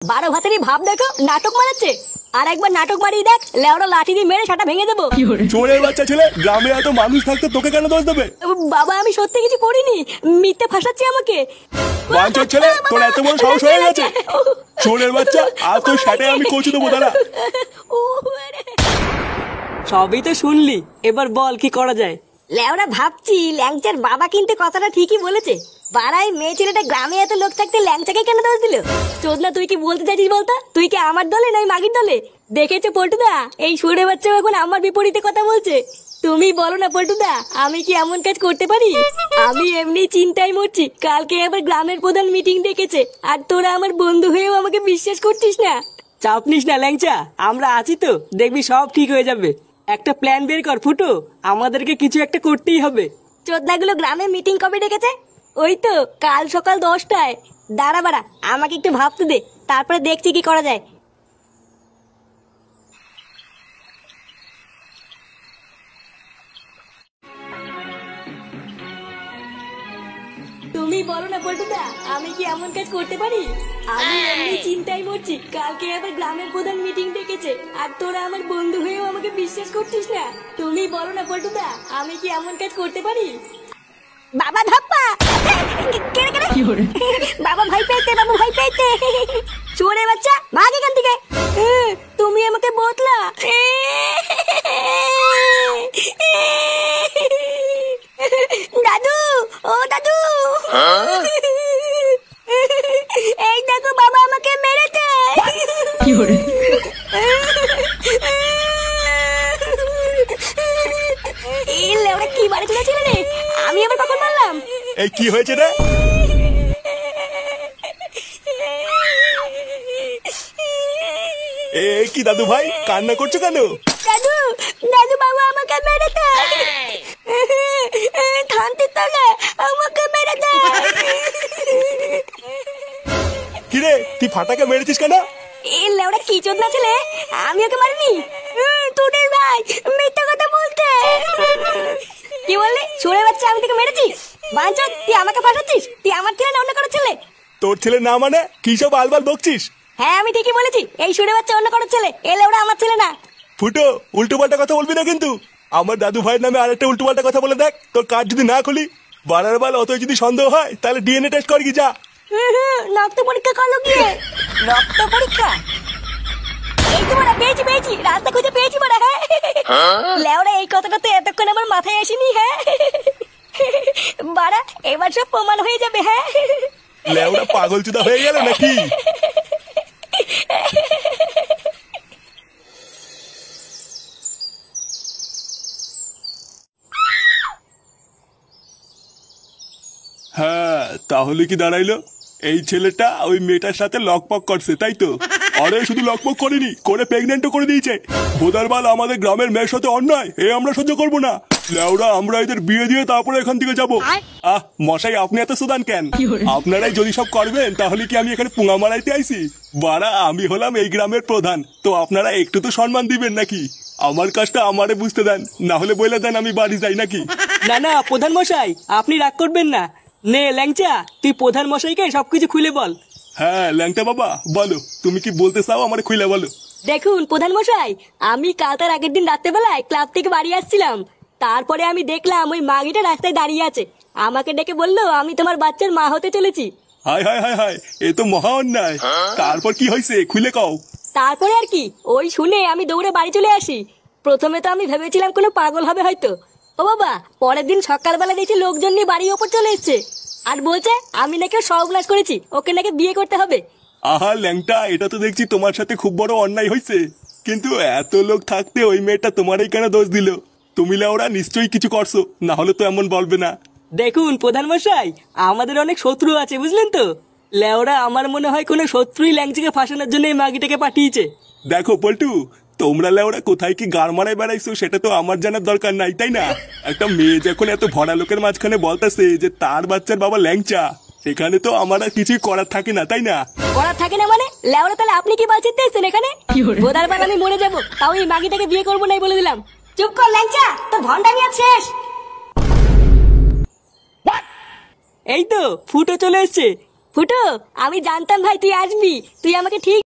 বারো ভাতেরই ভাব দেখো, নাটক মারাচ্ছে। আর একবার নাটক মারিয়ে দেখ, লেওড়া লাঠি দিয়ে মেরে সাটা ভেঙে দেবো। চোরের বাচ্চা ছেলে, গ্রামে এত মানুষ থাকতে তোকে কেন দোষ দেবে? বাবা আমি সত্যি কিছু করিনি, মিথ্যে ফাঁসাচ্ছি আমাকে। বাঞ্চোর ছেলে, তোর এত বড় সাহস হয়ে গেছে? চোরের বাচ্চা, আর তোর সাথে আমি কচু দেবো দাঁড়া। সবই তো শুনলি, এবার বল কি করা যায়। লেওড়া ভাবছি ল্যাংচার বাবা কিন্তু কথাটা ঠিকই বলেছে। পাড়ায় মেয়ে ছেলেটা গ্রামে এত লোক থাকতে ল্যাংচাকে কেন দোষ দিল? চোদনা তুই কি বলতে চাইছিস বলতো? তুই কি আমার দলে নয় মাগির দলে? দেখেছো পল্টুদা, এই সুরে বাচ্চা এখন আমার বিপরীতে কথা বলছে। তুমি বলো না পল্টুদা, আমি কি এমন কাজ করতে পারি? আমি এমনি চিন্তায় মরছি, কালকে আবার গ্রামের প্রধান মিটিং ডেকেছে, আর তোরা আমার বন্ধু হয়েও আমাকে বিশ্বাস করছিস না। চাপ নিস না ল্যাংচা, আমরা আছি তো, দেখবি সব ঠিক হয়ে যাবে। একটা প্ল্যান বের কর ফুটো, আমাদেরকে কিছু একটা করতেই হবে। চোদনাগুলো গ্রামে মিটিং কবে ডেকেছে? ওই তো কাল সকাল 10টায়। দাঁড়া বাড়া, আমাকে একটু ভাবতে দে, তারপরে দেখছি কি করা যায়। তুমি বলো না পল্টুদা, আমি কি এমন কাজ করতে পারি? আমি এমনি চিন্তায় মরছি, কালকে আবার গ্রামের প্রধান মিটিং ডেকেছে, আর তোরা আমার বন্ধু হয়েও আমাকে বিশ্বাস করছিস না। তুমি বলো না পল্টুদা, আমি কি এমন কাজ করতে পারি? বাবা ধাপ্পা, কেড়ে কেড়ে বাবা ভাই পেয়েছে, বাবা ভাই পেয়েছে। চোরে বাচ্চা, ভাগ এখান থেকে। তুমি আমাকে বতলা। দাদু, ও দাদু, এই দেখো বাবা আমাকে মেরেছে। কি বাড়ি চলেছিল রে? আমি আবার কখন মারলাম? এই কি হয়েছে রে? এই কি দাদু ভাই, কান্না করছো কেন? দাদু, দাদু বাবা আমাকে মেরেছে। থানতে তলে আমাকে মেরেছে। কিরে, তুই ফাটাকে মেরেছিস কেন? এই লেওড়া কি চোদনা ছেলে, আমি ওকে মারিনি। তোদের ভাই মিথ্যা কথা বলতে। কি বললি? চোরের বাচ্চা, আমি তোকে মেরেছি? বাঞ্চোদ, তুই আমাকে ফাঁসাচ্ছিস? তুই আমার ছেলে না অন্য কারো ছেলে? তোর ছেলে না মানে কি সব আলবাল বকছিস? হ্যাঁ আমি ঠিকই বলেছি, এই সুরে বাচ্চা অন্য কারো ছেলে, এ লেওড়া আমার ছেলে না। ফুটো, উল্টো পাল্টা কথা বলবি না কিন্তু। আমার দাদু ভাইয়ের নামে আরেকটা উল্টো পাল্টা কথা বলে দেখ, তোর কাজ যদি না খুলি। বাড়ার বাল, অত যদি সন্দেহ হয় তাহলে ডিএনএ টেস্ট কর কি যা। রক্ত পরীক্ষা করলো গিয়ে। রক্ত পরীক্ষা? এই তো বড়া, পেয়েছি পেয়েছি, রাস্তা খুঁজে পেয়েছি বড়া। হ্যাঁ লেওড়া, এই কথাটা তো এতক্ষণ আমার মাথায় আসেনি। হ্যাঁ বাড়া, এবার সব প্রমাণ হয়ে যাবে। হ্যাঁ লেওড়া পাগল চুদা হয়ে গেল নাকি? হ্যাঁ, তাহলে কি দাঁড়াইলো? এই ছেলেটা ওই মেয়েটার সাথে লকপক করছে, তাই তো? আরে শুধু লকপক করেনি, করে প্রেগনেন্টও করে দিয়েছে। ভোদারবাল, আমাদের গ্রামের মেয়ের সাথে অন্যায় এ আমরা সহ্য করবো না। লেওড়া, আমরা এদের বিয়ে দিয়ে তারপরে এখান থেকে যাবো। মশাই, আপনি এত সুদান কেন? আপনারাই যদি সব করবেন তাহলে কি আমি এখানে পুঙা মারাইতে আইছি? বাড়া, আমি হলাম এই গ্রামের প্রধান, তো আপনারা একটু তো সম্মান দিবেন নাকি? আমার কাজটা আমারে বুঝতে দেন, না হলে বলে দেন আমি বাড়ি যাই নাকি? না না প্রধান মশাই, আপনি রাগ করবেন না। নে ল্যাংচা, তুই প্রধান মশাইকে সবকিছু খুলে বল। হ্যাঁ ল্যাংটা বাবা, বলো তুমি কি বলতে চাও, আমার খুলে বলো। দেখুন প্রধান মশাই, আমি কাল তার আগের দিন রাত্রেবেলায় ক্লাব থেকে বাড়ি আসছিলাম। তারপরে আমি দেখলাম ওই মাগিটা রাস্তায় দাঁড়িয়ে আছে। আমাকে ডেকে বললো আমি তোমার বাচ্চার মা হতে চলেছি। হায় হায় হায় হায়, এ তো মহা অন্যায়। তারপর কি হয়েছে খুলে কও। তারপরে আর কি, ওই শুনে আমি দৌড়ে বাড়ি চলে আসি। প্রথমে তো আমি ভেবেছিলাম কোনো পাগল হবে হয়তো। ও বাবা, পরের দিন সকালবেলা দেখছি লোকজন নিয়ে বাড়ির ওপর চলে এসছে, আর বলছে আমি নাকি সর্বনাশ করেছি, ওকে নাকি বিয়ে করতে হবে। আহা ল্যাংটা, এটা তো দেখছি তোমার সাথে খুব বড় অন্যায় হয়েছে। কিন্তু এত লোক থাকতে ওই মেয়েটা তোমারই কেন দোষ দিল? তুমি লেওরা নিশ্চয়ই কিছু করছো, না হলে তো এমন বলবে না। দেখুন প্রধান মশাই, আমাদের অনেক শত্রু আছে বুঝলেন তো। লেওরা, আমার মনে হয় কোনো শত্রুই ল্যাংচিকে ফাঁসানোর জন্য এই মাগিটাকে পাঠিয়েছে। দেখো পল্টু, তোমরা লেওরা কোথায় কি গাড় মারায় বেড়াইছো সেটা তো আমার জানার দরকার নাই, তাই না? একটা মেয়ে যখন এত ভরা লোকের মাঝখানে বলতেছে যে তার বাচ্চার বাবা ল্যাংচা, সেখানে তো আমার আর কিছুই করার থাকে না, তাই না? করার থাকে না মানে? লেওরা, তাহলে আপনি কি বাঁচিতে এসেছেন এখানে? গোদার বার আমি মরে যাবো, তাও এই মাগিটাকে বিয়ে করবো নাই বলে দিলাম। চুপ কর ল্যাংচা, তোর ভন্ডামি আজ শেষ। এই তো ফুটো চলে এসছে। ফুটো, আমি জানতাম ভাই তুই আসবি, তুই আমাকে ঠিক